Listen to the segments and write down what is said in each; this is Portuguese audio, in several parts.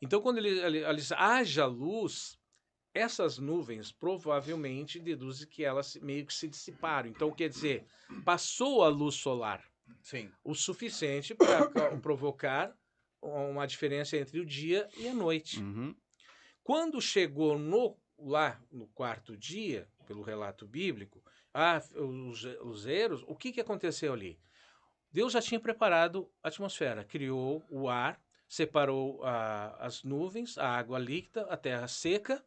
Então, quando ele diz, haja luz, essas nuvens provavelmente deduzem que elas meio que se dissiparam. Então, quer dizer, passou a luz solar Sim. o suficiente para provocar uma diferença entre o dia e a noite. Uhum. Quando chegou lá no quarto dia, pelo relato bíblico, os Eros, o que aconteceu ali? Deus já tinha preparado a atmosfera, criou o ar, separou as nuvens, a água líquida, a terra seca,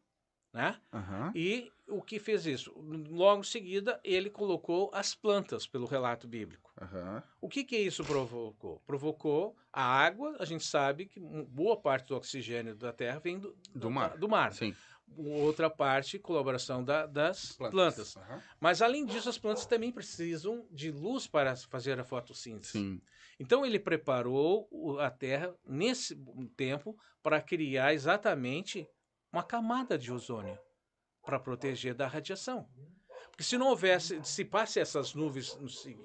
né? Aham. E o que fez isso? Logo em seguida, ele colocou as plantas, pelo relato bíblico. Aham. O que isso provocou? Provocou a água, a gente sabe que boa parte do oxigênio da Terra vem Do mar. do mar. Sim. Outra parte, colaboração das plantas. Aham. Mas, além disso, as plantas também precisam de luz para fazer a fotossíntese. Sim. Então, ele preparou a Terra, nesse tempo, para criar exatamente uma camada de ozônio para proteger da radiação. Porque se não houvesse, dissipasse essas nuvens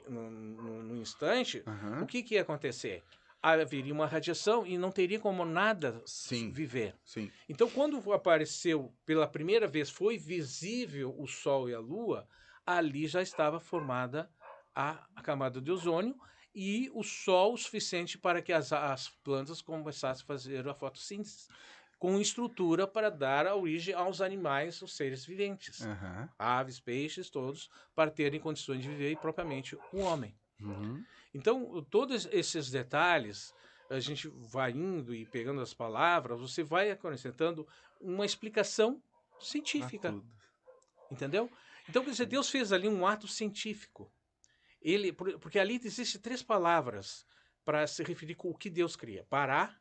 no instante, Aham. o que ia acontecer? Haveria uma radiação e não teria como nada Sim. viver. Sim. Então, quando apareceu pela primeira vez, foi visível o Sol e a Lua, ali já estava formada a camada de ozônio e o Sol o suficiente para que as plantas começassem a fazer a fotossíntese, com estrutura para dar a origem aos animais, os seres viventes. Aham. Aves, peixes, todos, para terem condições de viver e propriamente o homem. Uhum. Então, todos esses detalhes, a gente vai indo e pegando as palavras, você vai acrescentando uma explicação Pra científica, tudo. entendeu? Então, quer dizer, Deus fez ali um ato científico. Porque ali existem 3 palavras para se referir com o que Deus cria. Pará,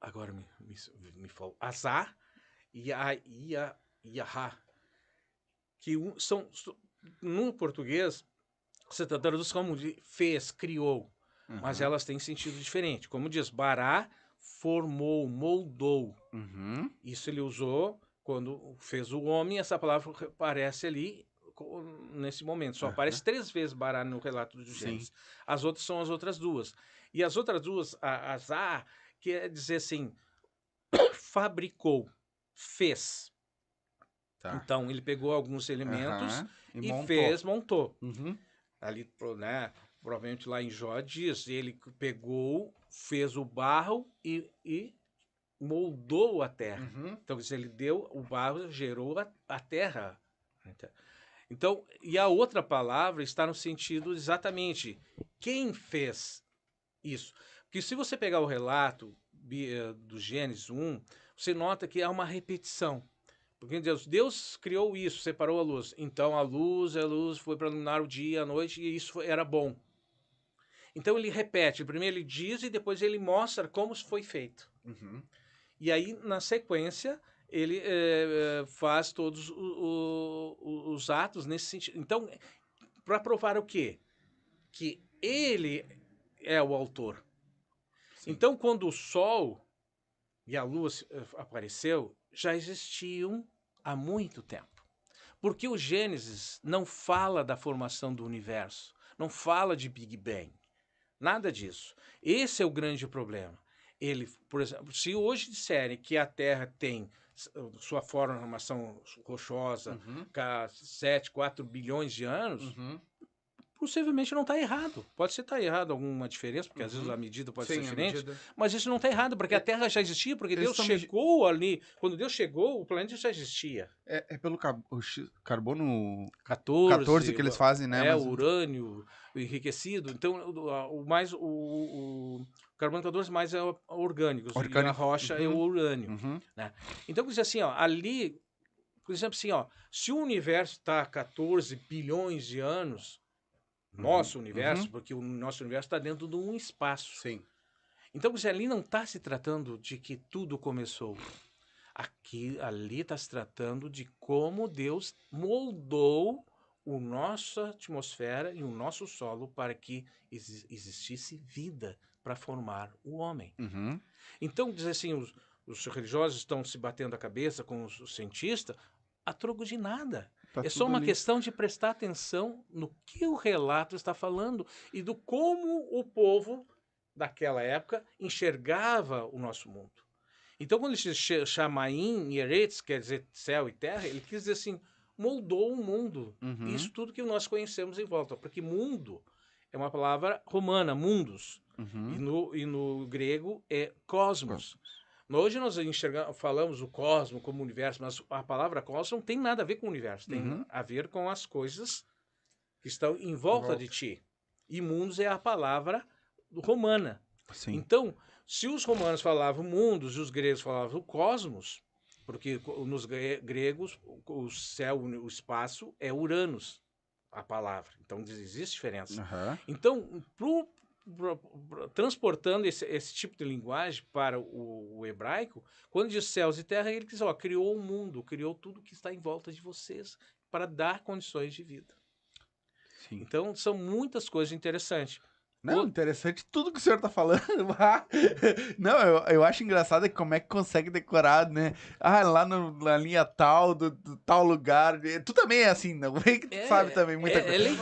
agora me falou, azar e Yahá, que no português você traduz como de fez, criou, mas Aham. elas têm sentido diferente. Como diz, Bará formou, moldou. Uhum. Isso ele usou quando fez o homem, essa palavra aparece ali nesse momento. Só Aham. aparece 3 vezes Bará no relato do Sim. Gênesis. As outras são as outras duas. E as outras duas, azar, quer dizer assim, fabricou, fez. Tá. Então, ele pegou alguns elementos Aham. E e montou. montou. Uhum. Ali, né, provavelmente lá em Jó diz, ele pegou, fez o barro e moldou a terra. Uhum. Então, quer dizer, ele deu o barro, gerou a terra. Então, e a outra palavra está no sentido exatamente quem fez isso. Porque se você pegar o relato do Gênesis 1, você nota que há uma repetição. Porque Deus criou isso, separou a luz. Então a luz foi para iluminar o dia, a noite, e isso era bom. Então ele repete, primeiro ele diz e depois ele mostra como foi feito. Uhum. E aí, na sequência, ele faz todos os atos nesse sentido. Então, para provar o quê? Que ele é o autor. Sim. Então, quando o Sol e a Lua apareceu, já existiam há muito tempo. Porque o Gênesis não fala da formação do universo, não fala de Big Bang, nada disso. Esse é o grande problema. Ele, por exemplo, se hoje disserem que a Terra tem sua formação rochosa Uhum. há 7, 4 bilhões de anos, Uhum. possivelmente não está errado. Pode ser estar errado alguma diferença, porque às vezes Uhum. a medida pode ser Sim, a diferente, medida. mas isso não está errado, porque a Terra já existia, porque Eles Deus estão chegou ali. Quando Deus chegou, o planeta já existia. É pelo carbono 14 14, que eles fazem, né? o Mas urânio enriquecido. Então, o carbono 14 mais é orgânicos e a orgânico. rocha é o Uhum. urânio. Uhum. Né? Então, quer dizer assim, ó, ali, por exemplo, assim, ó, se o universo está há 14 bilhões de anos, Uhum. nosso universo, Uhum. porque o nosso universo está dentro de um espaço. Sim. Então, quer dizer, ali não está se tratando de que tudo começou. Ali está se tratando de como Deus moldou a nossa atmosfera e o nosso solo para que existisse vida para formar o homem. Uhum. Então, dizer assim, os religiosos estão se batendo a cabeça com os cientistas, a troco de nada. Tá É só tudo uma ali. questão de prestar atenção no que o relato está falando e do como o povo daquela época enxergava o nosso mundo. Então, quando ele diz Shamaim e Eretz, quer dizer céu e terra, ele quis dizer assim, moldou o mundo. Uhum. Isso tudo que nós conhecemos em volta. Porque mundo é uma palavra romana, mundus. Uhum. E no grego é cosmos. Hoje nós falamos o cosmos como universo, mas a palavra cosmos não tem nada a ver com o universo. Tem a ver com as coisas que estão em volta de ti. E mundos é a palavra romana. Sim. Então, se os romanos falavam mundos e os gregos falavam cosmos, porque nos gregos o céu, o espaço é Uranus, a palavra. Então, existe diferença. Uhum. Então, transportando esse tipo de linguagem para o hebraico, quando diz céus e terra, ele diz, criou o mundo, criou tudo que está em volta de vocês para dar condições de vida. Sim. Então, são muitas coisas interessantes. Não, interessante tudo que o senhor tá falando. Não, eu acho engraçado como é que consegue decorar, né? Lá na linha tal, do tal lugar. Tu também é assim, não? Tu sabe também muita coisa.